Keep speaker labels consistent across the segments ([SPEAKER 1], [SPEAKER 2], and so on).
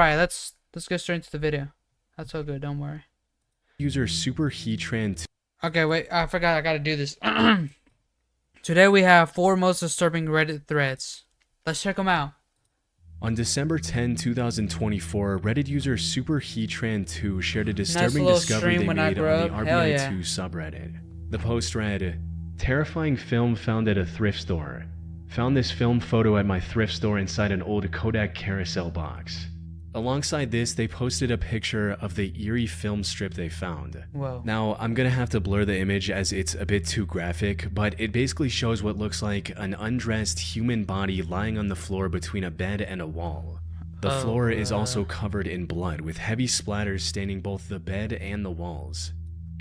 [SPEAKER 1] right, let's get straight into the video. That's all good. Don't worry.
[SPEAKER 2] User Superheatran.
[SPEAKER 1] Okay, wait. I forgot. I gotta do this. Today we have 4 most disturbing Reddit threads. Let's check them out.
[SPEAKER 2] On December 10, 2024, Reddit user Superheatran2 shared a disturbing
[SPEAKER 1] little
[SPEAKER 2] discovery
[SPEAKER 1] stream
[SPEAKER 2] they
[SPEAKER 1] when I
[SPEAKER 2] made
[SPEAKER 1] grew
[SPEAKER 2] on the
[SPEAKER 1] up. Hell
[SPEAKER 2] RBI2
[SPEAKER 1] yeah.
[SPEAKER 2] subreddit. The post read, "Terrifying film found at a thrift store. Found this film photo at my thrift store inside an old Kodak carousel box." Alongside this, they posted a picture of the eerie film strip they found.
[SPEAKER 1] Whoa.
[SPEAKER 2] Now, I'm gonna have to blur the image as it's a bit too graphic, but it basically shows what looks like an undressed human body lying on the floor between a bed and a wall. The floor is also covered in blood, with heavy splatters staining both the bed and the walls.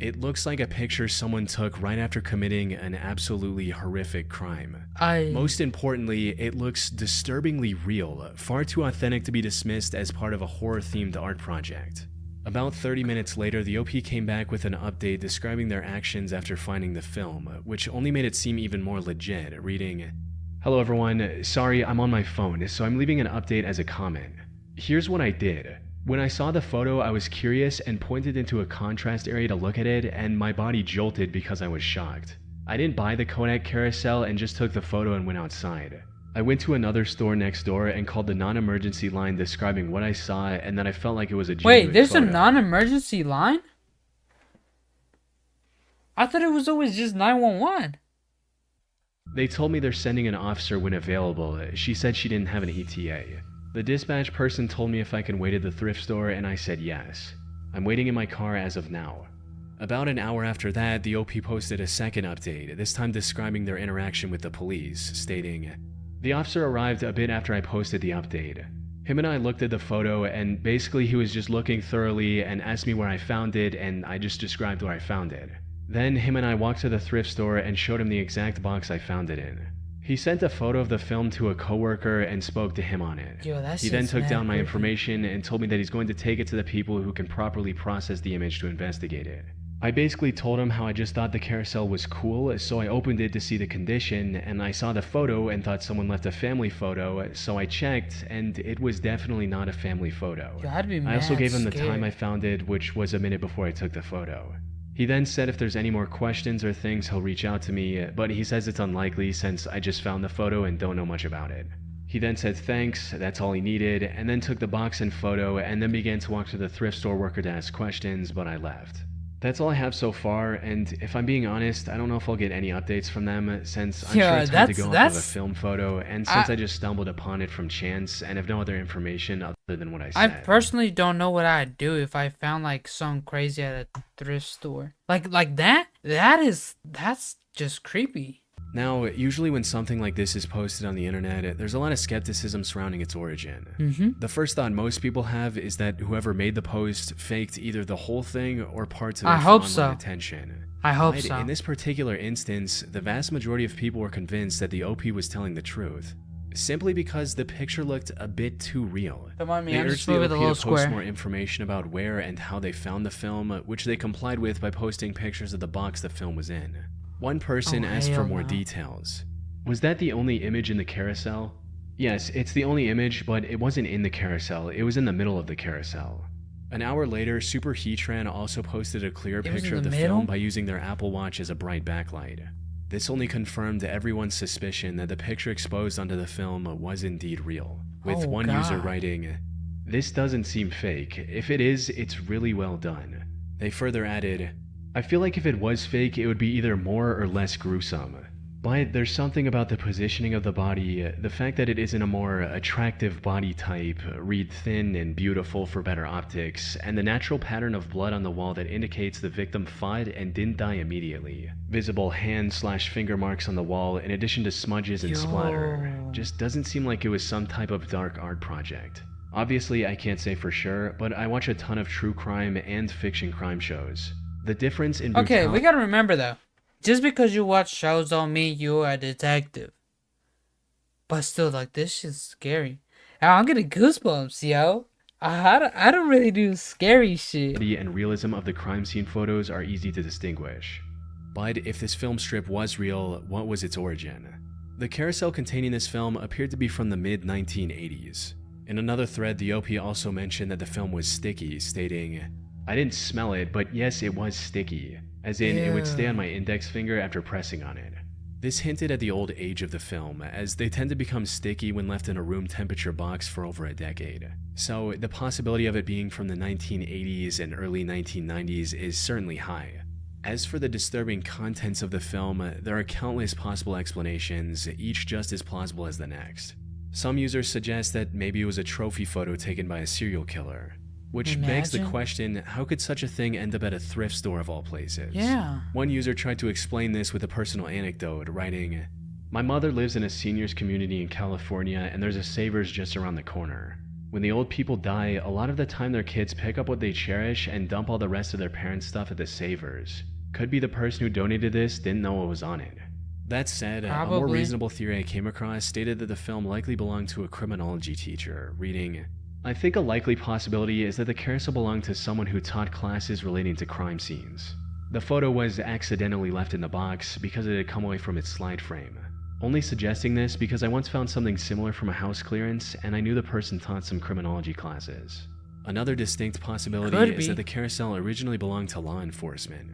[SPEAKER 2] It looks like a picture someone took right after committing an absolutely horrific crime. Most importantly, it looks disturbingly real, far too authentic to be dismissed as part of a horror-themed art project. About 30 minutes later, the OP came back with an update describing their actions after finding the film, which only made it seem even more legit, reading, "Hello everyone, sorry I'm on my phone, so I'm leaving an update as a comment. Here's what I did. When I saw the photo, I was curious and pointed into a contrast area to look at it, and my body jolted because I was shocked. I didn't buy the Kodak carousel and just took the photo and went outside. I went to another store next door and called the non-emergency line describing what I saw and that I felt like it was a genuine
[SPEAKER 1] Wait, there's
[SPEAKER 2] photo."
[SPEAKER 1] a non-emergency line? I thought it was always just 911.
[SPEAKER 2] "They told me they're sending an officer when available. She said she didn't have an ETA. The dispatch person told me if I can wait at the thrift store, and I said yes. I'm waiting in my car as of now." About an hour after that, the OP posted a second update, this time describing their interaction with the police, stating, "The officer arrived a bit after I posted the update. Him and I looked at the photo, and basically he was just looking thoroughly and asked me where I found it, and I just described where I found it. Then him and I walked to the thrift store and showed him the exact box I found it in. He sent a photo of the film to a coworker and spoke to him on it.
[SPEAKER 1] Yo,
[SPEAKER 2] He then took down my information and told me that he's going to take it to the people who can properly process the image to investigate it. I basically told him how I just thought the carousel was cool, so I opened it to see the condition, and I saw the photo and thought someone left a family photo, so I checked, and it was definitely not a family photo.
[SPEAKER 1] Yo, I'd be
[SPEAKER 2] I also gave him the
[SPEAKER 1] scared.
[SPEAKER 2] time I found it, which was a minute before I took the photo. He then said if there's any more questions or things, he'll reach out to me, but he says it's unlikely since I just found the photo and don't know much about it. He then said thanks, that's all he needed, and then took the box and photo, and then began to walk to the thrift store worker to ask questions, but I left. That's all I have so far, and if I'm being honest, I don't know if I'll get any updates from them, since I'm sure it's hard to go off of a film photo, and since I just stumbled upon it from chance and have no other information other than what I said.
[SPEAKER 1] I personally don't know what I'd do if I found like something crazy at a thrift store. Like that? That's just creepy.
[SPEAKER 2] Now, usually when something like this is posted on the internet, there's a lot of skepticism surrounding its origin. The first thought most people have is that whoever made the post faked either the whole thing or parts of it for online attention.
[SPEAKER 1] I hope
[SPEAKER 2] But
[SPEAKER 1] so.
[SPEAKER 2] in this particular instance, the vast majority of people were convinced that the OP was telling the truth, simply because the picture looked a bit too real.
[SPEAKER 1] Don't mind me,
[SPEAKER 2] They
[SPEAKER 1] I'm
[SPEAKER 2] urged
[SPEAKER 1] just
[SPEAKER 2] the
[SPEAKER 1] moving the
[SPEAKER 2] OP
[SPEAKER 1] little
[SPEAKER 2] to post
[SPEAKER 1] square.
[SPEAKER 2] more information about where and how they found the film, which they complied with by posting pictures of the box the film was in. One person asked for more details. "Was that the only image in the carousel?" "Yes, it's the only image, but it wasn't in the carousel, it was in the middle of the carousel." An hour later, Superheatran also posted a clear picture of the film by using their Apple Watch as a bright backlight. This only confirmed everyone's suspicion that the picture exposed onto the film was indeed real, with one user writing, "This doesn't seem fake. If it is, it's really well done." They further added, "I feel like if it was fake, it would be either more or less gruesome. But there's something about the positioning of the body, the fact that it isn't a more attractive body type, read thin and beautiful for better optics, and the natural pattern of blood on the wall that indicates the victim fought and didn't die immediately. Visible hand/finger marks on the wall in addition to smudges and splatter. Just doesn't seem like it was some type of dark art project. Obviously, I can't say for sure, but I watch a ton of true crime and fiction crime shows. The difference in
[SPEAKER 1] Okay, we gotta remember though. Just because you watch shows don't mean you're a detective. But still, like, this shit's scary. I'm getting goosebumps, yo. I don't really do scary shit.
[SPEAKER 2] And realism of the crime scene photos are easy to distinguish. But if this film strip was real, what was its origin? The carousel containing this film appeared to be from the mid-1980s. In another thread, the OP also mentioned that the film was sticky, stating, "I didn't smell it, but yes, it was sticky, as in it would stay on
[SPEAKER 1] Ew.
[SPEAKER 2] my index finger after pressing on it." This hinted at the old age of the film, as they tend to become sticky when left in a room temperature box for over a decade. So the possibility of it being from the 1980s and early 1990s is certainly high. As for the disturbing contents of the film, there are countless possible explanations, each just as plausible as the next. Some users suggest that maybe it was a trophy photo taken by a serial killer, which begs the
[SPEAKER 1] Imagine.
[SPEAKER 2] question, how could such a thing end up at a thrift store of all places?
[SPEAKER 1] Yeah.
[SPEAKER 2] One user tried to explain this with a personal anecdote, writing, "My mother lives in a seniors community in California and there's a Savers just around the corner. When the old people die, a lot of the time their kids pick up what they cherish and dump all the rest of their parents' stuff at the Savers. Could be the person who donated this didn't know what was on it." That said, a more
[SPEAKER 1] Probably.
[SPEAKER 2] reasonable theory I came across stated that the film likely belonged to a criminology teacher, reading, "I think a likely possibility is that the carousel belonged to someone who taught classes relating to crime scenes. The photo was accidentally left in the box because it had come away from its slide frame. Only suggesting this because I once found something similar from a house clearance and I knew the person taught some criminology classes." Another distinct possibility
[SPEAKER 1] Could
[SPEAKER 2] is
[SPEAKER 1] be.
[SPEAKER 2] that the carousel originally belonged to law enforcement.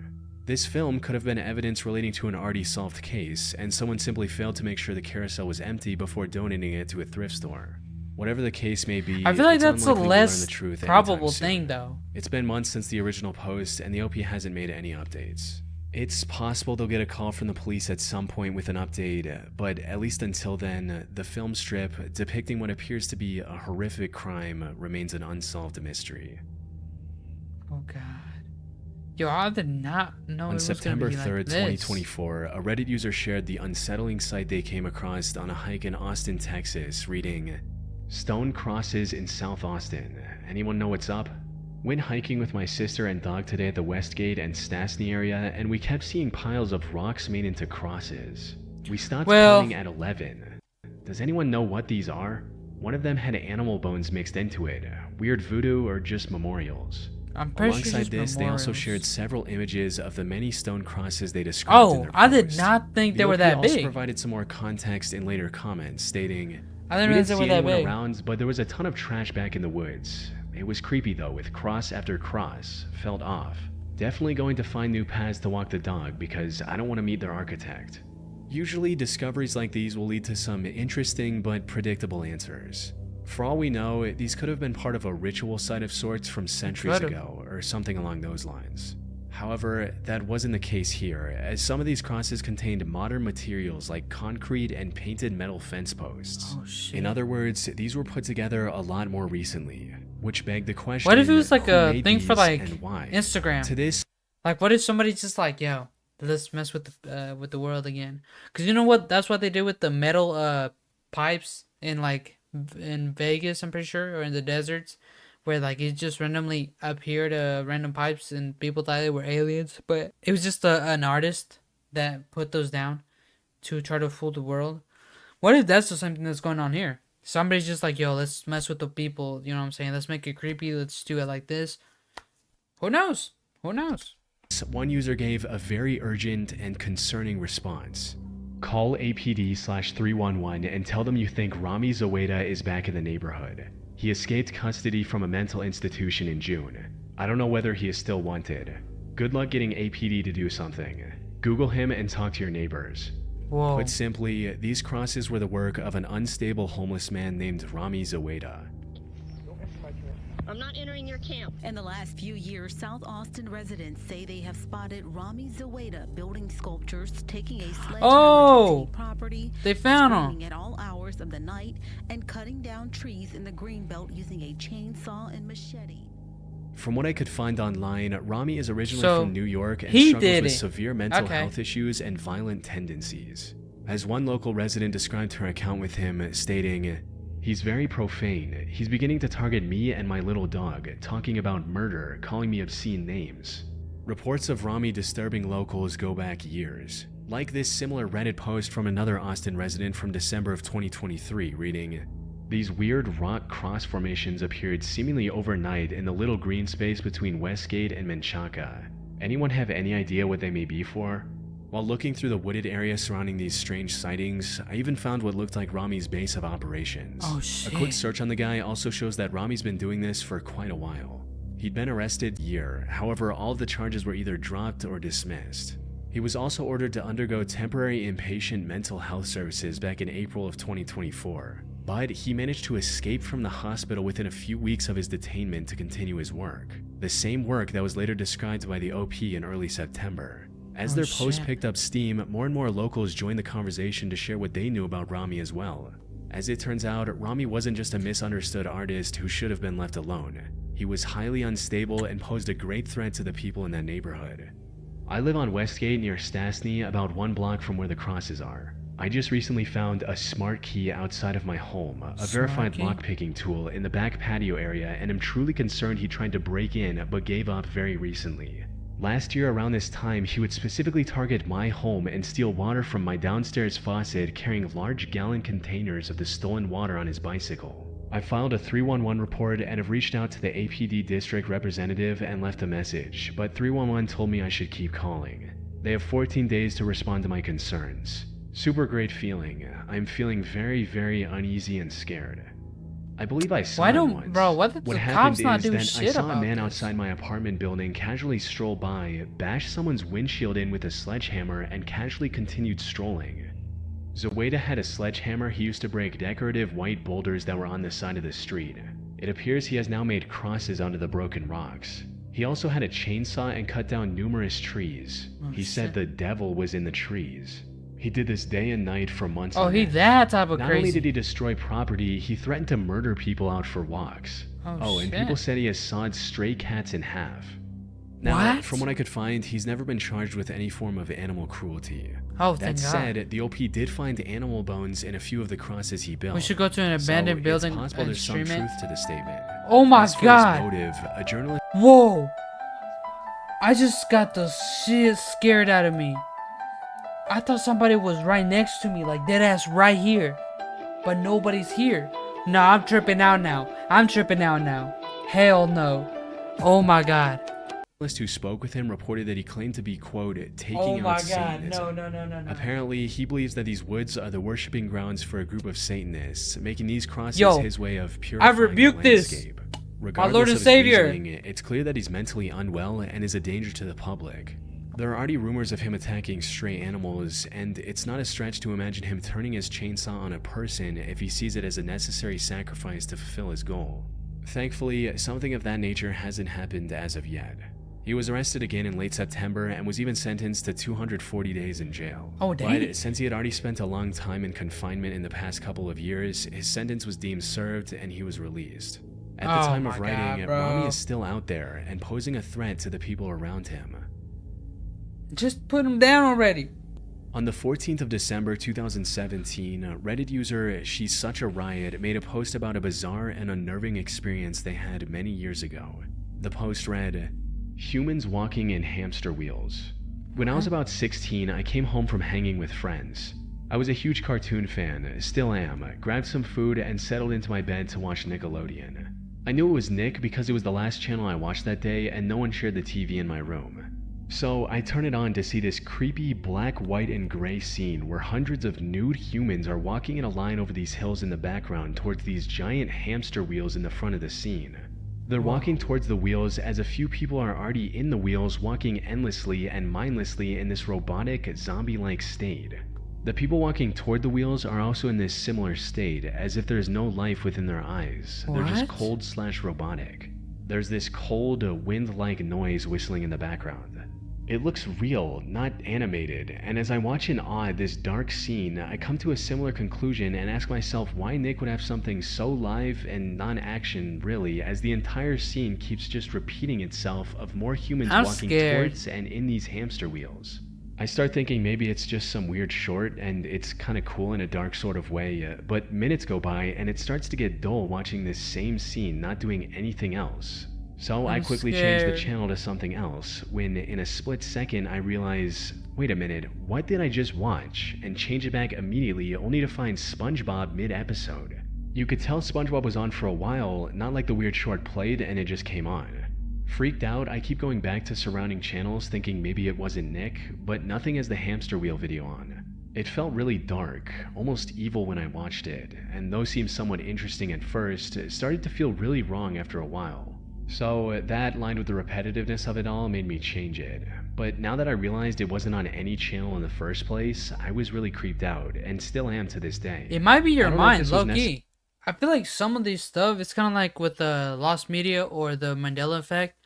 [SPEAKER 2] This film could have been evidence relating to an already solved case, and someone simply failed to make sure the carousel was empty before donating it to a thrift store. Whatever the case may be,
[SPEAKER 1] I feel like
[SPEAKER 2] it's
[SPEAKER 1] that's a
[SPEAKER 2] unlikely we'll learn
[SPEAKER 1] less
[SPEAKER 2] the truth
[SPEAKER 1] probable
[SPEAKER 2] anytime soon.
[SPEAKER 1] thing, though.
[SPEAKER 2] It's been months since the original post, and the OP hasn't made any updates. It's possible they'll get a call from the police at some point with an update, but at least until then, the film strip depicting what appears to be a horrific crime remains an unsolved mystery.
[SPEAKER 1] Oh god. Yo, I did not know it
[SPEAKER 2] On
[SPEAKER 1] was
[SPEAKER 2] September
[SPEAKER 1] gonna be
[SPEAKER 2] 3rd,
[SPEAKER 1] like this.
[SPEAKER 2] 2024, a Reddit user shared the unsettling sight they came across on a hike in Austin, Texas, reading, "Stone crosses in South Austin. Anyone know what's up? Went hiking with my sister and dog today at the Westgate and Stastny area, and we kept seeing piles of rocks made into crosses. We stopped
[SPEAKER 1] Well-
[SPEAKER 2] counting at 11. Does anyone know what these are? One of them had animal bones mixed into it. Weird voodoo or just memorials?"
[SPEAKER 1] I'm pretty sure
[SPEAKER 2] Alongside
[SPEAKER 1] just
[SPEAKER 2] this, they also
[SPEAKER 1] memorials.
[SPEAKER 2] shared several images of the many stone crosses they described in
[SPEAKER 1] Oh,
[SPEAKER 2] their
[SPEAKER 1] I did
[SPEAKER 2] post.
[SPEAKER 1] not think
[SPEAKER 2] The
[SPEAKER 1] they were
[SPEAKER 2] OP
[SPEAKER 1] that
[SPEAKER 2] also
[SPEAKER 1] big.
[SPEAKER 2] provided some more context in later comments, stating,
[SPEAKER 1] I
[SPEAKER 2] "We
[SPEAKER 1] didn't
[SPEAKER 2] didn't
[SPEAKER 1] realize they
[SPEAKER 2] see
[SPEAKER 1] were that
[SPEAKER 2] anyone
[SPEAKER 1] big.
[SPEAKER 2] around, but there was a ton of trash back in the woods. It was creepy though, with cross after cross. Felt off. Definitely going to find new paths to walk the dog because I don't want to meet their architect." Usually, discoveries like these will lead to some interesting but predictable answers. For all we know, these could have been part of a ritual site of sorts from centuries
[SPEAKER 1] Could've.
[SPEAKER 2] ago, or something along those lines. However, that wasn't the case here, as some of these crosses contained modern materials like concrete and painted metal fence posts.
[SPEAKER 1] Oh shit.
[SPEAKER 2] In other words, these were put together a lot more recently, which begged the question,
[SPEAKER 1] What if it was like
[SPEAKER 2] who
[SPEAKER 1] a
[SPEAKER 2] made
[SPEAKER 1] thing for
[SPEAKER 2] these
[SPEAKER 1] like
[SPEAKER 2] and why?
[SPEAKER 1] Instagram?
[SPEAKER 2] To this,
[SPEAKER 1] Like, what if somebody's just like, yo, let's mess with the world again? Cause you know what? That's what they did with the metal pipes in like in Vegas, I'm pretty sure, or in the deserts, where like it just randomly appeared random pipes and people thought they were aliens, but it was just an artist that put those down to try to fool the world. What if that's just something that's going on here? Somebody's just like, yo, let's mess with the people. You know what I'm saying? Let's make it creepy. Let's do it like this. Who knows? Who knows?
[SPEAKER 2] one user gave a very urgent and concerning response. "Call APD/311 and tell them you think Rami Zoeda is back in the neighborhood. He escaped custody from a mental institution in June. I don't know whether he is still wanted. Good luck getting APD to do something. Google him and talk to your neighbors."
[SPEAKER 1] Whoa.
[SPEAKER 2] Put simply, these crosses were the work of an unstable homeless man named Rami Zoeda.
[SPEAKER 3] I'm not entering your camp.
[SPEAKER 4] In the last few years, South Austin residents say they have spotted Rami Zoeda building sculptures, taking a sledgehammer
[SPEAKER 1] Oh!
[SPEAKER 4] to city property,
[SPEAKER 1] They found
[SPEAKER 4] screaming
[SPEAKER 1] him.
[SPEAKER 4] at all hours of the night, and cutting down trees in the greenbelt using a chainsaw and machete.
[SPEAKER 2] From what I could find online, Rami is originally
[SPEAKER 1] So,
[SPEAKER 2] from New York and
[SPEAKER 1] he
[SPEAKER 2] struggles
[SPEAKER 1] did
[SPEAKER 2] with
[SPEAKER 1] it.
[SPEAKER 2] severe mental
[SPEAKER 1] Okay.
[SPEAKER 2] health issues and violent tendencies. As one local resident described her account with him, stating, "He's very profane. He's beginning to target me and my little dog, talking about murder, calling me obscene names." Reports of Rami disturbing locals go back years. Like this similar Reddit post from another Austin resident from December of 2023, reading, "These weird rock cross formations appeared seemingly overnight in the little green space between Westgate and Menchaca. Anyone have any idea what they may be for? While looking through the wooded area surrounding these strange sightings, I even found what looked like Rami's base of operations.
[SPEAKER 1] Oh shit.
[SPEAKER 2] A quick search on the guy also shows that Rami's been doing this for quite a while. He'd been arrested a year, however all of the charges were either dropped or dismissed. He was also ordered to undergo temporary inpatient mental health services back in April of 2024, but he managed to escape from the hospital within a few weeks of his detainment to continue his work. The same work that was later described by the OP in early September. As their post picked up steam, more and more locals joined the conversation to share what they knew about Rami as well. As it turns out, Rami wasn't just a misunderstood artist who should have been left alone. He was highly unstable and posed a great threat to the people in that neighborhood. I live on Westgate near Stastny, about 1 block from where the crosses are. I just recently found a smart key outside of my home, a verified lockpicking tool in the back patio area, and am truly concerned he tried to break in but gave up very recently. Last year around this time, he would specifically target my home and steal water from my downstairs faucet, carrying large gallon containers of the stolen water on his bicycle. I filed a 311 report and have reached out to the APD district representative and left a message, but 311 told me I should keep calling. They have 14 days to respond to my concerns. Super great feeling. I'm feeling very, very uneasy and scared. I believe I saw him once.
[SPEAKER 1] Bro, what did the cops not do shit about
[SPEAKER 2] I saw a man
[SPEAKER 1] this?
[SPEAKER 2] outside my apartment building casually stroll by, bash someone's windshield in with a sledgehammer, and casually continued strolling. Zoeda had a sledgehammer he used to break decorative white boulders that were on the side of the street. It appears he has now made crosses onto the broken rocks. He also had a chainsaw and cut down numerous trees. He said the devil was in the trees. He did this day and night for months.
[SPEAKER 1] Oh, he that type of
[SPEAKER 2] Not
[SPEAKER 1] crazy.
[SPEAKER 2] only did he destroy property, he threatened to murder people out for walks.
[SPEAKER 1] Oh,
[SPEAKER 2] and
[SPEAKER 1] shit.
[SPEAKER 2] people said he has sawed stray cats in half. Now,
[SPEAKER 1] What?
[SPEAKER 2] from what I could find, he's never been charged with any form of animal cruelty.
[SPEAKER 1] Oh,
[SPEAKER 2] That
[SPEAKER 1] thank God.
[SPEAKER 2] said, the OP did find animal bones in a few of the crosses he built.
[SPEAKER 1] We should go to an abandoned building
[SPEAKER 2] It's possible
[SPEAKER 1] and
[SPEAKER 2] there's some
[SPEAKER 1] stream it.
[SPEAKER 2] truth to the statement.
[SPEAKER 1] Oh my
[SPEAKER 2] As for his
[SPEAKER 1] God.
[SPEAKER 2] motive, a journalist
[SPEAKER 1] Whoa! I just got the shit scared out of me. I thought somebody was right next to me, like dead ass right here. But nobody's here. No, I'm tripping out now. Hell no. Oh my God.
[SPEAKER 2] who spoke with him reported that he claimed to be, quote, taking
[SPEAKER 1] Oh my
[SPEAKER 2] out
[SPEAKER 1] God.
[SPEAKER 2] Satanism.
[SPEAKER 1] No.
[SPEAKER 2] Apparently, he believes that these woods are the worshipping grounds for a group of Satanists, making these crosses
[SPEAKER 1] Yo,
[SPEAKER 2] his way of purifying
[SPEAKER 1] rebuke
[SPEAKER 2] the
[SPEAKER 1] this.
[SPEAKER 2] landscape.
[SPEAKER 1] My
[SPEAKER 2] Regardless
[SPEAKER 1] Lord and
[SPEAKER 2] of his
[SPEAKER 1] Savior.
[SPEAKER 2] reasoning, it's clear that he's mentally unwell and is a danger to the public. There are already rumors of him attacking stray animals, and it's not a stretch to imagine him turning his chainsaw on a person if he sees it as a necessary sacrifice to fulfill his goal. Thankfully, something of that nature hasn't happened as of yet. He was arrested again in late September and was even sentenced to 240 days in jail.
[SPEAKER 1] Oh, dang.
[SPEAKER 2] But since he had already spent a long time in confinement in the past couple of years, his sentence was deemed served and he was released. At the
[SPEAKER 1] Oh
[SPEAKER 2] time of
[SPEAKER 1] my
[SPEAKER 2] writing,
[SPEAKER 1] God, bro.
[SPEAKER 2] Rami is still out there and posing a threat to the people around him.
[SPEAKER 1] Just put him down already.
[SPEAKER 2] On the 14th of December 2017, Reddit user She's Such a Riot made a post about a bizarre and unnerving experience they had many years ago. The post read, "Humans walking in hamster wheels. When I was about 16, I came home from hanging with friends. I was a huge cartoon fan, still am, grabbed some food and settled into my bed to watch Nickelodeon. I knew it was Nick because it was the last channel I watched that day and no one shared the TV in my room. So I turn it on to see this creepy black, white, and gray scene where hundreds of nude humans are walking in a line over these hills in the background towards these giant hamster wheels in the front of the scene. They're walking towards the wheels as a few people are already in the wheels, walking endlessly and mindlessly in this robotic, zombie-like state. The people walking toward the wheels are also in this similar state, as if there's no life within their eyes. They're just
[SPEAKER 1] What?
[SPEAKER 2] cold/robotic. There's this cold, wind-like noise whistling in the background. It looks real, not animated, and as I watch in awe at this dark scene, I come to a similar conclusion and ask myself why Nick would have something so live and non-action, really, as the entire scene keeps just repeating itself of more humans
[SPEAKER 1] I'm
[SPEAKER 2] walking
[SPEAKER 1] scared.
[SPEAKER 2] towards and in these hamster wheels. I start thinking maybe it's just some weird short and it's kind of cool in a dark sort of way, but minutes go by and it starts to get dull watching this same scene not doing anything else. So I
[SPEAKER 1] I'm
[SPEAKER 2] quickly change the
[SPEAKER 1] scared.
[SPEAKER 2] channel to something else, when in a split second I realize, wait a minute, what did I just watch? And change it back immediately only to find SpongeBob mid-episode. You could tell SpongeBob was on for a while, not like the weird short played and it just came on. Freaked out, I keep going back to surrounding channels thinking maybe it wasn't Nick, but nothing has the hamster wheel video on. It felt really dark, almost evil when I watched it, and though seemed somewhat interesting at first, it started to feel really wrong after a while. So that, lined with the repetitiveness of it all, made me change it. But now that I realized it wasn't on any channel in the first place, I was really creeped out, and still am to this day.
[SPEAKER 1] It might be your mind, low-key. I feel like some of these stuff, it's kind of like with the lost media or the Mandela effect.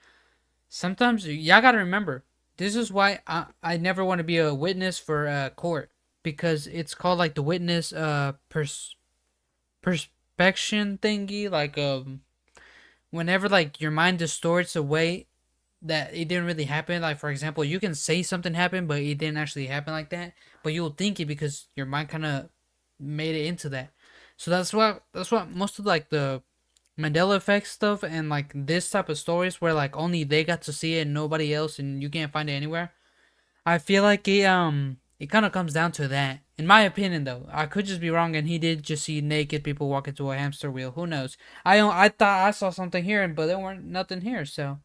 [SPEAKER 1] Sometimes, y'all gotta remember, this is why I never want to be a witness for a court. Because it's called like the witness perspection thingy. Like, whenever like your mind distorts a way that it didn't really happen. Like, for example, you can say something happened, but it didn't actually happen like that. But you'll think it because your mind kind of made it into that. So that's what most of like the Mandela effect stuff and like this type of stories where like only they got to see it and nobody else, and you can't find it anywhere. I feel like it kind of comes down to that. In my opinion, though, I could just be wrong, and he did just see naked people walk into a hamster wheel. Who knows? I thought I saw something here, but there weren't nothing here. So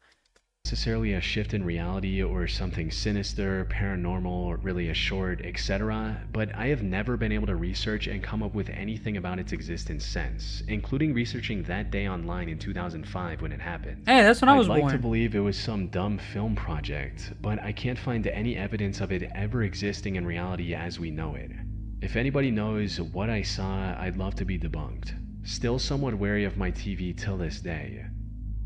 [SPEAKER 2] necessarily a shift in reality or something sinister, paranormal, or really a short, etc., but I have never been able to research and come up with anything about its existence since, including researching that day online in 2005 when it happened.
[SPEAKER 1] Hey, that's when I was
[SPEAKER 2] born. I'd like
[SPEAKER 1] born.
[SPEAKER 2] to believe it was some dumb film project, but I can't find any evidence of it ever existing in reality as we know it. If anybody knows what I saw, I'd love to be debunked. Still somewhat wary of my TV till this day.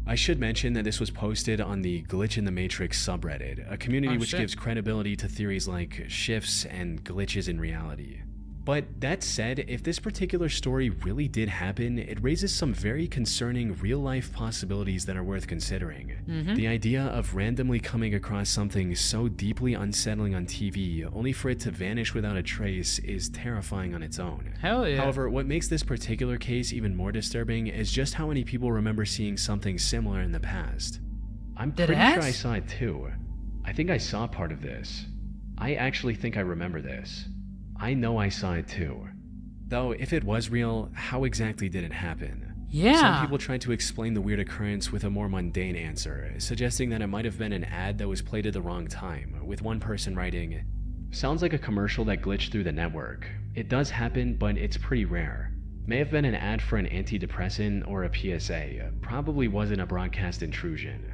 [SPEAKER 2] I should mention that this was posted on the Glitch in the Matrix subreddit, a community which gives credibility to theories like shifts and glitches in reality. But that said, if this particular story really did happen, it raises some very concerning real-life possibilities that are worth considering. The idea of randomly coming across something so deeply unsettling on TV, only for it to vanish without a trace, is terrifying on its own.
[SPEAKER 1] Hell yeah.
[SPEAKER 2] However, what makes this particular case even more disturbing is just how many people remember seeing something similar in the past. I'm pretty sure I saw it too. I think I saw part of this. I actually think I remember this. I know I saw it too. Though, if it was real, how exactly did it happen?
[SPEAKER 1] Yeah.
[SPEAKER 2] Some people tried to explain the weird occurrence with a more mundane answer, suggesting that it might have been an ad that was played at the wrong time, with one person writing, "Sounds like a commercial that glitched through the network. It does happen, but it's pretty rare. May have been an ad for an antidepressant or a PSA. Probably wasn't a broadcast intrusion."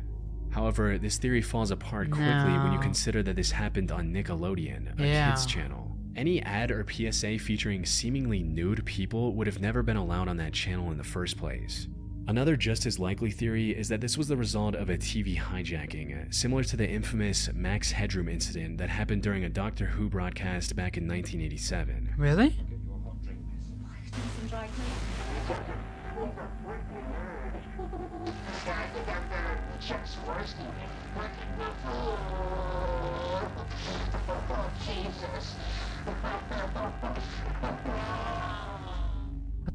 [SPEAKER 2] However, this theory falls apart quickly when you consider that this happened on Nickelodeon, a kids channel. Any ad or PSA featuring seemingly nude people would have never been allowed on that channel in the first place. Another just as likely theory is that this was the result of a TV hijacking, similar to the infamous Max Headroom incident that happened during a Doctor Who broadcast back in 1987.
[SPEAKER 1] Really?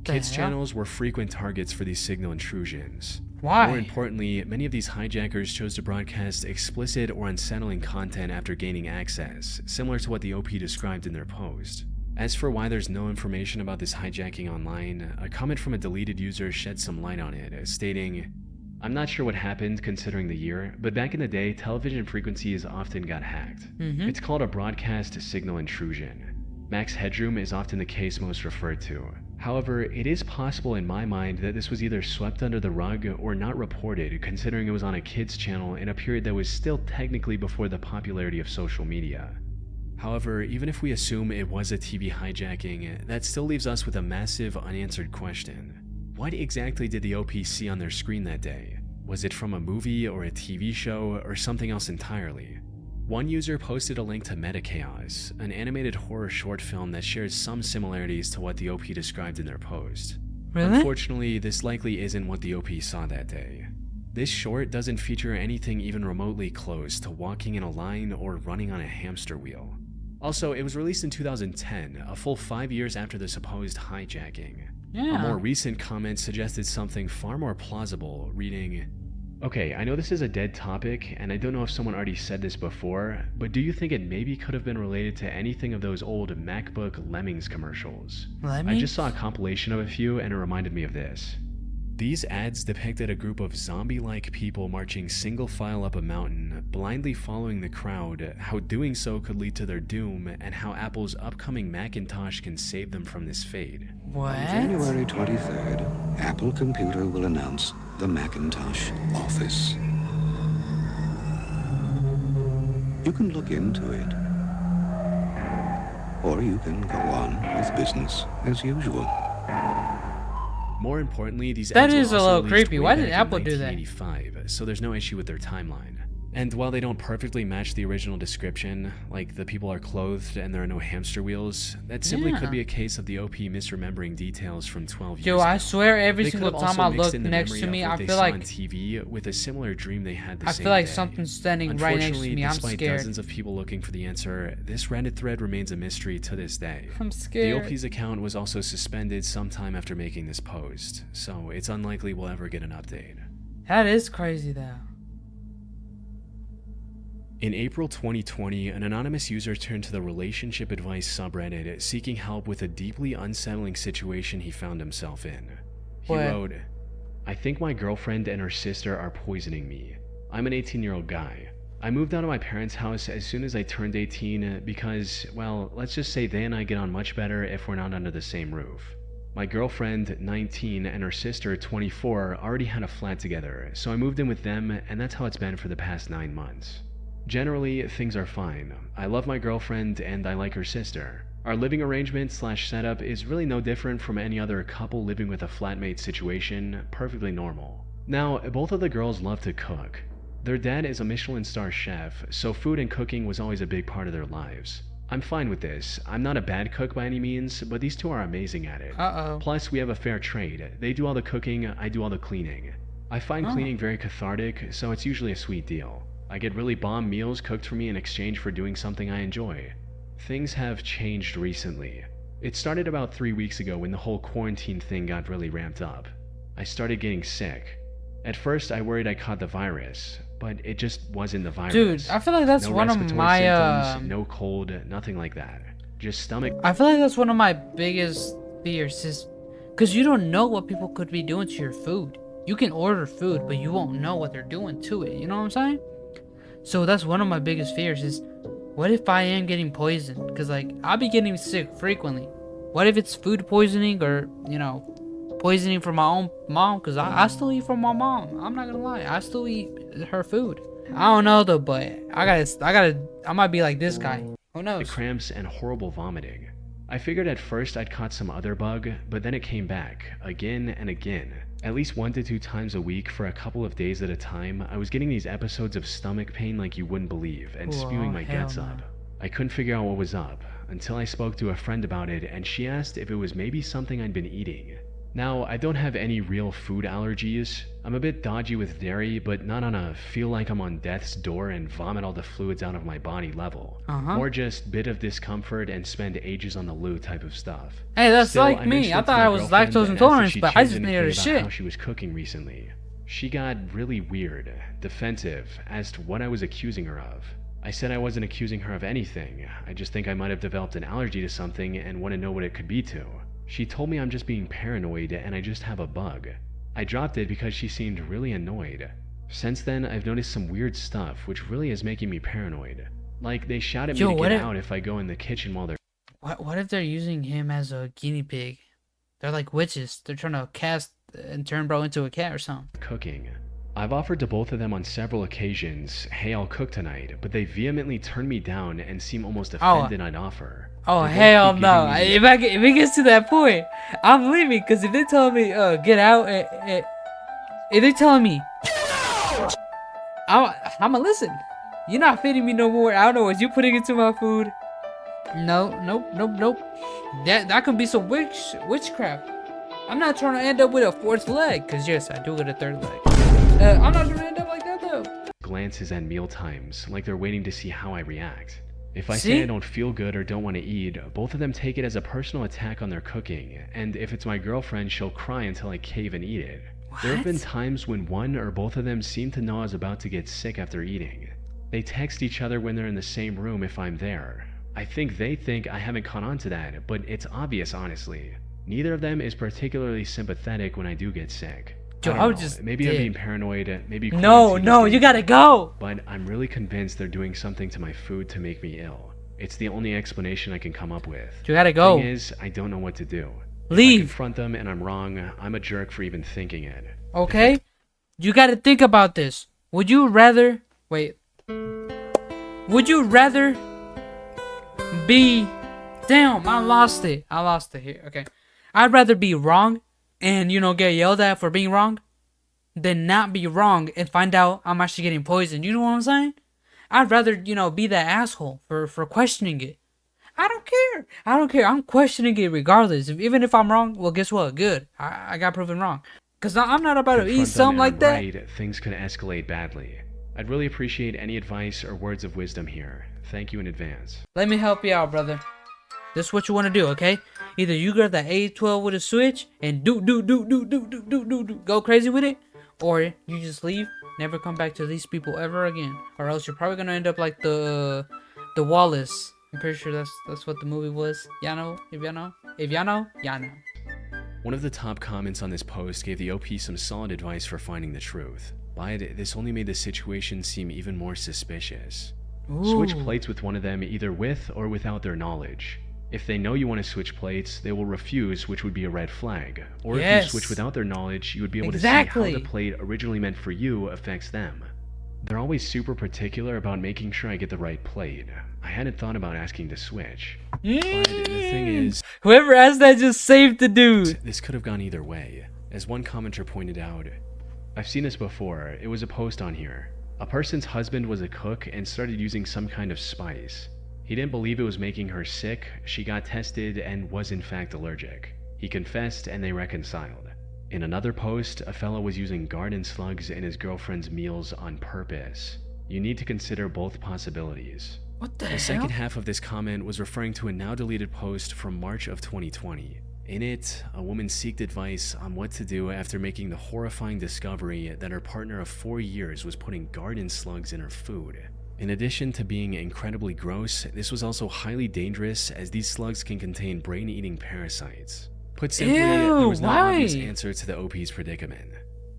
[SPEAKER 2] Kids channels were frequent targets for these signal intrusions.
[SPEAKER 1] Why?
[SPEAKER 2] More importantly, many of these hijackers chose to broadcast explicit or unsettling content after gaining access, similar to what the OP described in their post. As for why there's no information about this hijacking online, a comment from a deleted user shed some light on it, stating, "I'm not sure what happened considering the year, but back in the day, television frequencies often got hacked. It's called a broadcast signal intrusion. Max Headroom is often the case most referred to. However, it is possible in my mind that this was either swept under the rug or not reported, considering it was on a kids channel in a period that was still technically before the popularity of social media. However, even if we assume it was a TV hijacking, that still leaves us with a massive unanswered question. What exactly did the OP see on their screen that day? Was it from a movie or a TV show or something else entirely? One user posted a link to Metachaos, an animated horror short film that shares some similarities to what the OP described in their post.
[SPEAKER 1] Really?
[SPEAKER 2] Unfortunately, this likely isn't what the OP saw that day. This short doesn't feature anything even remotely close to walking in a line or running on a hamster wheel. Also, it was released in 2010, a full 5 years after the supposed hijacking.
[SPEAKER 1] Yeah.
[SPEAKER 2] A more recent comment suggested something far more plausible, reading, "Okay, I know this is a dead topic, and I don't know if someone already said this before, but do you think it maybe could have been related to anything of those old MacBook Lemmings commercials?
[SPEAKER 1] Lemmings?
[SPEAKER 2] I just saw a compilation of a few, and it reminded me of this." These ads depicted a group of zombie-like people marching single file up a mountain, blindly following the crowd, how doing so could lead to their doom, and how Apple's upcoming Macintosh can save them from this fate.
[SPEAKER 1] What?
[SPEAKER 5] On January 23rd, Apple Computer will announce the Macintosh Office. You can look into it, or you can go on with business as usual.
[SPEAKER 2] More importantly, these
[SPEAKER 1] That
[SPEAKER 2] ads were
[SPEAKER 1] is a
[SPEAKER 2] also
[SPEAKER 1] little
[SPEAKER 2] released
[SPEAKER 1] creepy.
[SPEAKER 2] way
[SPEAKER 1] Why did
[SPEAKER 2] back in
[SPEAKER 1] Apple do that?
[SPEAKER 2] 1985, so there's no issue with their timeline. And while they don't perfectly match the original description, like the people are clothed and there are no hamster wheels, that simply could be a case of the OP misremembering details from 12 years ago.
[SPEAKER 1] Yo, I swear every
[SPEAKER 2] They
[SPEAKER 1] single
[SPEAKER 2] could have
[SPEAKER 1] time
[SPEAKER 2] also
[SPEAKER 1] I
[SPEAKER 2] mixed
[SPEAKER 1] look
[SPEAKER 2] in the
[SPEAKER 1] next
[SPEAKER 2] memory
[SPEAKER 1] to
[SPEAKER 2] of
[SPEAKER 1] me,
[SPEAKER 2] what
[SPEAKER 1] I
[SPEAKER 2] they
[SPEAKER 1] feel
[SPEAKER 2] saw
[SPEAKER 1] like
[SPEAKER 2] on TV with a similar dream they had the
[SPEAKER 1] I
[SPEAKER 2] same
[SPEAKER 1] feel like
[SPEAKER 2] day.
[SPEAKER 1] something's standing right next to
[SPEAKER 2] Unfortunately,
[SPEAKER 1] me. I'm
[SPEAKER 2] despite
[SPEAKER 1] scared.
[SPEAKER 2] dozens of people looking for the answer, this Reddit thread remains a mystery to this day.
[SPEAKER 1] I'm
[SPEAKER 2] The
[SPEAKER 1] scared.
[SPEAKER 2] OP's account was also suspended sometime after making this post, so it's unlikely we'll ever get an update.
[SPEAKER 1] That is crazy though.
[SPEAKER 2] In April 2020, an anonymous user turned to the relationship advice subreddit seeking help with a deeply unsettling situation he found himself in. He
[SPEAKER 1] What?
[SPEAKER 2] wrote, "I think my girlfriend and her sister are poisoning me. I'm an 18-year-old guy. I moved out of my parents' house as soon as I turned 18 because, well, let's just say they and I get on much better if we're not under the same roof. My girlfriend, 19, and her sister, 24, already had a flat together, so I moved in with them, and that's how it's been for the past 9 months. Generally, things are fine. I love my girlfriend and I like her sister. Our living arrangement / setup is really no different from any other couple living with a flatmate situation, perfectly normal. Now, both of the girls love to cook. Their dad is a Michelin star chef, so food and cooking was always a big part of their lives. I'm fine with this. I'm not a bad cook by any means, but these two are amazing at it. Plus, we have a fair trade. They do all the cooking, I do all the cleaning. I find cleaning very cathartic, so it's usually a sweet deal. I get really bomb meals cooked for me in exchange for doing something I enjoy. Things have changed recently. It started about 3 weeks ago when the whole quarantine thing got really ramped up. I started getting sick. At first, I worried I caught the virus, but it just wasn't the virus.
[SPEAKER 1] Dude, I feel like that's
[SPEAKER 2] no
[SPEAKER 1] one of
[SPEAKER 2] respiratory
[SPEAKER 1] my
[SPEAKER 2] symptoms, no cold, nothing like that. Just stomach.
[SPEAKER 1] I feel like that's one of my biggest fears is because you don't know what people could be doing to your food. You can order food, but you won't know what they're doing to it. You know what I'm saying? So that's one of my biggest fears is, what if I am getting poisoned? Because, like, I'll be getting sick frequently. What if it's food poisoning or, you know, poisoning from my own mom? Because I still eat from my mom. I'm not going to lie. I still eat her food. I don't know, though, but I might be like this guy. Who knows?
[SPEAKER 2] Cramps and horrible vomiting. I figured at first I'd caught some other bug, but then it came back, again and again. At least 1 to 2 times a week for a couple of days at a time, I was getting these episodes of stomach pain like you wouldn't believe, and spewing my guts up. I couldn't figure out what was up, until I spoke to a friend about it, and she asked if it was maybe something I'd been eating. Now, I don't have any real food allergies. I'm a bit dodgy with dairy, but not on a feel like I'm on death's door and vomit all the fluids out of my body level. More just bit of discomfort and spend ages on the loo type of stuff.
[SPEAKER 1] Hey, that's
[SPEAKER 2] Still,
[SPEAKER 1] like me. I thought I was lactose intolerant, but I just needed a shit.
[SPEAKER 2] How she was cooking recently. She got really weird, defensive, as to what I was accusing her of. I said I wasn't accusing her of anything. I just think I might have developed an allergy to something and want to know what it could be to. She told me I'm just being paranoid and I just have a bug. I dropped it because she seemed really annoyed. Since then, I've noticed some weird stuff, which really is making me paranoid. Like, they shout at me to get out if I go in the kitchen while they're...
[SPEAKER 1] What if they're using him as a guinea pig? They're like witches. They're trying to cast and turn bro into a cat or something.
[SPEAKER 2] Cooking. I've offered to both of them on several occasions, hey, I'll cook tonight, but they vehemently turn me down and seem almost offended I'd offer.
[SPEAKER 1] Oh, hell no. If it gets to that point, I'm leaving, because if they tell me, get out, if they telling me, I'ma listen. You're not feeding me no more. I don't know what you putting into my food. Nope. That could be some witchcraft. I'm not trying to end up with a 4th leg, because yes, I do get a 3rd leg. I'm not trying to end up like that, though.
[SPEAKER 2] Glances at meal times, like they're waiting to see how I react. If I say I don't feel good or don't want to eat, both of them take it as a personal attack on their cooking, and if it's my girlfriend, she'll cry until I cave and eat it. There have been times when one or both of them seem to know I was about to get sick after eating. They text each other when they're in the same room if I'm there. I think they think I haven't caught on to that, but it's obvious honestly. Neither of them is particularly sympathetic when I do get sick.
[SPEAKER 1] Dude,
[SPEAKER 2] I
[SPEAKER 1] I
[SPEAKER 2] don't
[SPEAKER 1] would
[SPEAKER 2] know.
[SPEAKER 1] just
[SPEAKER 2] Maybe I'm being paranoid. Maybe
[SPEAKER 1] No,
[SPEAKER 2] quarantine is
[SPEAKER 1] no, you
[SPEAKER 2] getting
[SPEAKER 1] gotta
[SPEAKER 2] to me.
[SPEAKER 1] go.
[SPEAKER 2] But I'm really convinced they're doing something to my food to make me ill. It's the only explanation I can come up with.
[SPEAKER 1] You gotta
[SPEAKER 2] Thing
[SPEAKER 1] go.
[SPEAKER 2] is, I don't know what to do. If I
[SPEAKER 1] Leave.
[SPEAKER 2] confront them and I'm wrong, I'm a jerk for even thinking it.
[SPEAKER 1] Okay? You gotta think about this. Would you rather... Wait. Would you rather be... Damn, I lost it. I lost it here. Okay. I'd rather be wrong and, get yelled at for being wrong than not be wrong and find out I'm actually getting poisoned. You know what I'm saying? I'd rather, be that asshole for questioning it. I don't care. I don't care. I'm questioning it regardless. Even if I'm wrong, well, guess what? Good. I got proven wrong. Because I'm not about to eat
[SPEAKER 2] Confront them
[SPEAKER 1] something
[SPEAKER 2] and
[SPEAKER 1] like
[SPEAKER 2] I'm
[SPEAKER 1] that.
[SPEAKER 2] right, things could escalate badly. I'd really appreciate any advice or words of wisdom here. Thank you in advance.
[SPEAKER 1] Let me help you out, brother. This is what you want to do, okay? Either you grab that A12 with a switch and do go crazy with it, or you just leave, never come back to these people ever again, or else you're probably gonna end up like the Wallace. I'm pretty sure that's what the movie was. Y'all know? If y'all know, y'all know.
[SPEAKER 2] One of the top comments on this post gave the OP some solid advice for finding the truth, but this only made the situation seem even more suspicious. Switch plates with one of them either with or without their knowledge. If they know you want to switch plates, they will refuse, which would be a red flag. Or if you switch without their knowledge, you would be able to see how the plate originally meant for you affects them. They're always super particular about making sure I get the right plate. I hadn't thought about asking to switch. But the thing is,
[SPEAKER 1] whoever asked that just saved the dude.
[SPEAKER 2] This could have gone either way. As one commenter pointed out, I've seen this before. It was a post on here. A person's husband was a cook and started using some kind of spice. He didn't believe it was making her sick. She got tested and was in fact allergic. He confessed and they reconciled. In another post, a fellow was using garden slugs in his girlfriend's meals on purpose. You need to consider both possibilities.
[SPEAKER 1] What the
[SPEAKER 2] hell? The second half of this comment was referring to a now deleted post from March of 2020. In it, a woman sought advice on what to do after making the horrifying discovery that her partner of 4 years was putting garden slugs in her food. In addition to being incredibly gross, this was also highly dangerous as these slugs can contain brain-eating parasites. Put simply, there was no obvious answer to the OP's predicament.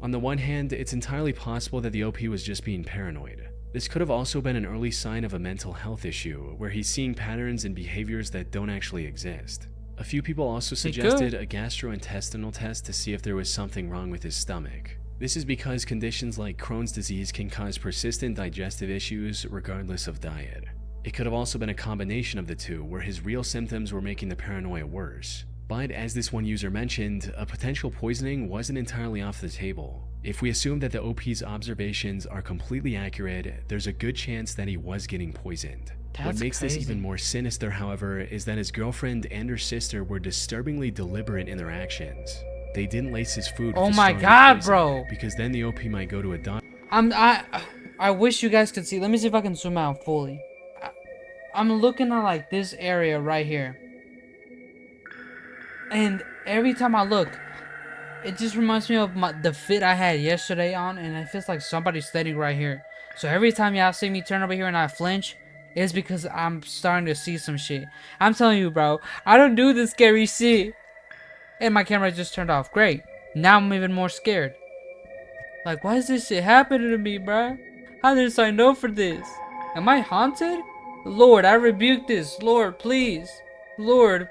[SPEAKER 2] On the one hand, it's entirely possible that the OP was just being paranoid. This could have also been an early sign of a mental health issue, where he's seeing patterns and behaviors that don't actually exist. A few people also suggested a gastrointestinal test to see if there was something wrong with his stomach. This is because conditions like Crohn's disease can cause persistent digestive issues regardless of diet. It could have also been a combination of the two, where his real symptoms were making the paranoia worse. But as this one user mentioned, a potential poisoning wasn't entirely off the table. If we assume that the OP's observations are completely accurate, there's a good chance that he was getting poisoned. What makes this even more sinister, however, is that his girlfriend and her sister were disturbingly deliberate in their actions. They didn't lace his food with
[SPEAKER 1] my god, bro,
[SPEAKER 2] because then the OP might go to a doctor.
[SPEAKER 1] I wish you guys could see. Let me see if I can zoom out fully. I'm looking at like this area right here, and every time I look, it just reminds me of the fit I had yesterday on, and it feels like somebody's standing right here. So every time y'all see me turn over here and I flinch, it's because I'm starting to see some shit. I'm telling you, bro, I don't do this scary shit. And my camera just turned off. Great. Now I'm even more scared. Like, why is this shit happening to me, bruh? How did I sign up for this? Am I haunted? Lord, I rebuke this. Lord, please. Lord.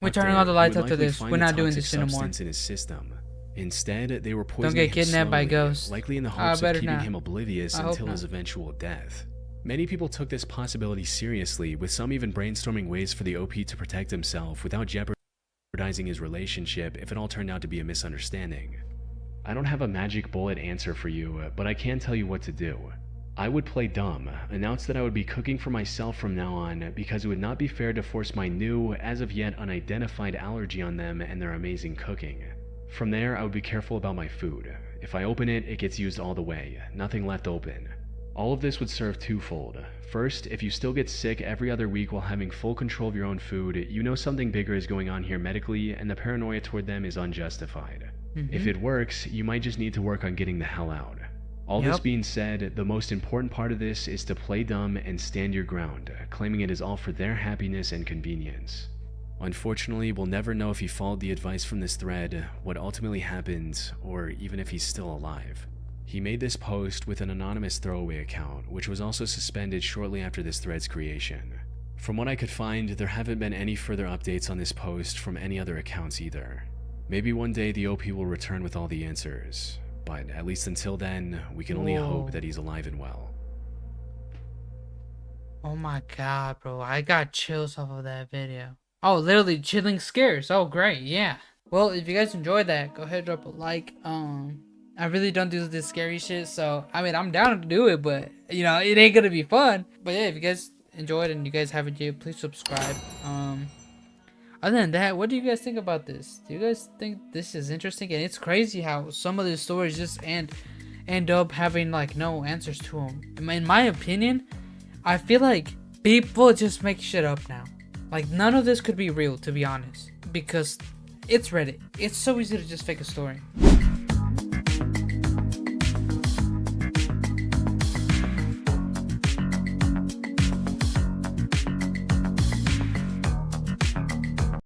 [SPEAKER 1] We're turning on the lights after this. We're not doing this anymore.
[SPEAKER 2] In his system. Instead, they were poisoning
[SPEAKER 1] Don't get kidnapped
[SPEAKER 2] him slowly,
[SPEAKER 1] by ghosts.
[SPEAKER 2] likely in the hopes of keeping him oblivious until
[SPEAKER 1] not.
[SPEAKER 2] his eventual death. Many people took this possibility seriously, with some even brainstorming ways for the OP to protect himself without jeopardizing his relationship if it all turned out to be a misunderstanding. I don't have a magic bullet answer for you, but I can tell you what to do. I would play dumb, announce that I would be cooking for myself from now on because it would not be fair to force my new, as of yet unidentified allergy on them and their amazing cooking. From there, I would be careful about my food. If I open it, it gets used all the way, nothing left open. All of this would serve twofold. First, if you still get sick every other week while having full control of your own food, you know something bigger is going on here medically, and the paranoia toward them is unjustified. If it works, you might just need to work on getting the hell out. All this being said, the most important part of this is to play dumb and stand your ground, claiming it is all for their happiness and convenience. Unfortunately, we'll never know if he followed the advice from this thread, what ultimately happened, or even if he's still alive. He made this post with an anonymous throwaway account, which was also suspended shortly after this thread's creation. From what I could find, there haven't been any further updates on this post from any other accounts either. Maybe one day the OP will return with all the answers, but at least until then, we can only hope that he's alive and well.
[SPEAKER 1] Oh my god, bro. I got chills off of that video. Oh, literally chilling scares. Oh, great. Yeah. Well, if you guys enjoyed that, go ahead and drop a like. I really don't do this scary shit, so I mean, I'm down to do it, but you know, it ain't gonna be fun. But yeah, if you guys enjoyed and you guys haven't yet, please subscribe. Other than that, what do you guys think about this? Do you guys think this is interesting? And it's crazy how some of these stories just end up having like no answers to them. In my opinion, I feel like people just make shit up now. Like, none of this could be real, to be honest, because it's Reddit. It's so easy to just fake a story.